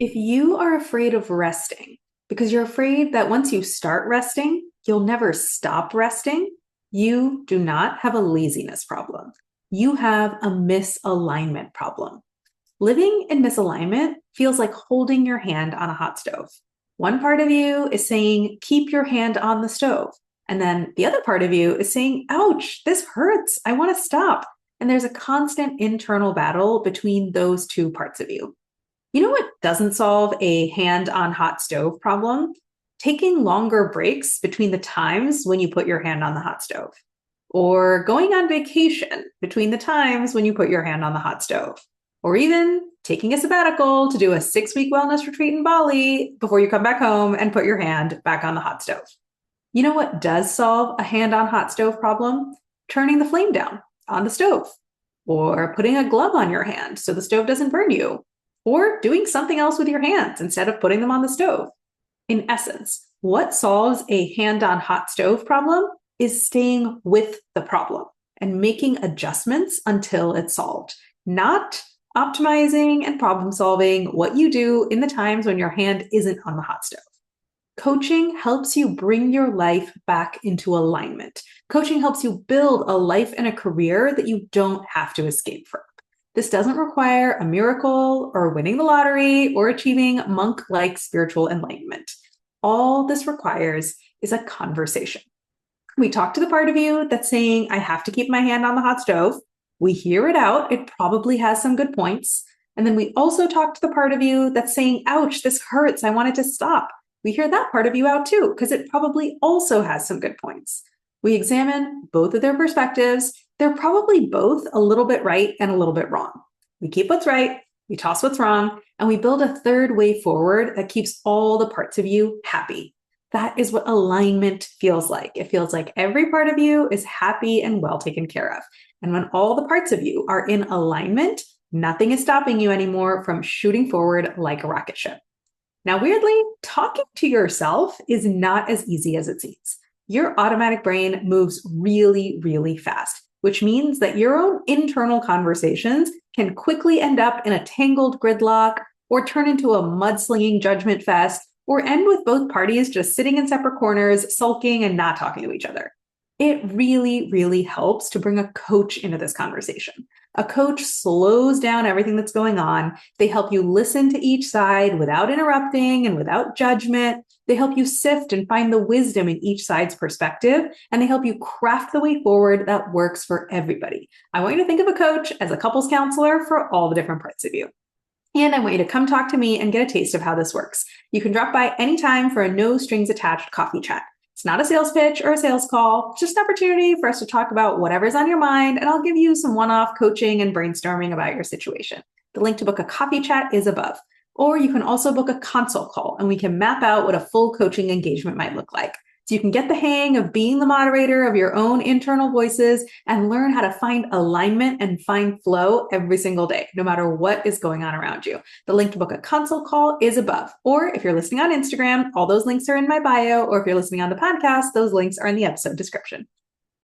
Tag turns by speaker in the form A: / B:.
A: If you are afraid of resting because you're afraid that once you start resting, you'll never stop resting, you do not have a laziness problem. You have a misalignment problem. Living in misalignment feels like holding your hand on a hot stove. One part of you is saying, keep your hand on the stove. And then the other part of you is saying, ouch, this hurts. I want to stop. And there's a constant internal battle between those two parts of you. You know what doesn't solve a hand on hot stove problem? Taking longer breaks between the times when you put your hand on the hot stove, or going on vacation between the times when you put your hand on the hot stove, or even taking a sabbatical to do a 6-week wellness retreat in Bali before you come back home and put your hand back on the hot stove. You know what does solve a hand on hot stove problem? Turning the flame down on the stove, or putting a glove on your hand so the stove doesn't burn you, or doing something else with your hands instead of putting them on the stove. In essence, what solves a hand on hot stove problem is staying with the problem and making adjustments until it's solved, not optimizing and problem solving what you do in the times when your hand isn't on the hot stove. Coaching helps you bring your life back into alignment. Coaching helps you build a life and a career that you don't have to escape from. This doesn't require a miracle or winning the lottery or achieving monk-like spiritual enlightenment. All this requires is a conversation. We talk to the part of you that's saying, I have to keep my hand on the hot stove. We hear it out. It probably has some good points. And then we also talk to the part of you that's saying, ouch, this hurts. I want it to stop. We hear that part of you out too, because it probably also has some good points. We examine both of their perspectives. They're probably both a little bit right and a little bit wrong. We keep what's right, we toss what's wrong, and we build a third way forward that keeps all the parts of you happy. That is what alignment feels like. It feels like every part of you is happy and well taken care of. And when all the parts of you are in alignment, nothing is stopping you anymore from shooting forward like a rocket ship. Now, weirdly, talking to yourself is not as easy as it seems. Your automatic brain moves really, really fast, which means that your own internal conversations can quickly end up in a tangled gridlock or turn into a mudslinging judgment fest or end with both parties just sitting in separate corners, sulking and not talking to each other. It really, really helps to bring a coach into this conversation. A coach slows down everything that's going on. They help you listen to each side without interrupting and without judgment. They help you sift and find the wisdom in each side's perspective, and they help you craft the way forward that works for everybody. I want you to think of a coach as a couples counselor for all the different parts of you. And I want you to come talk to me and get a taste of how this works. You can drop by anytime for a no strings attached coffee chat. It's not a sales pitch or a sales call, just an opportunity for us to talk about whatever's on your mind, and I'll give you some one-off coaching and brainstorming about your situation. The link to book a coffee chat is above. Or you can also book a consult call, and we can map out what a full coaching engagement might look like. So you can get the hang of being the moderator of your own internal voices and learn how to find alignment and find flow every single day, no matter what is going on around you. The link to book a consult call is above. Or if you're listening on Instagram, all those links are in my bio. Or if you're listening on the podcast, those links are in the episode description.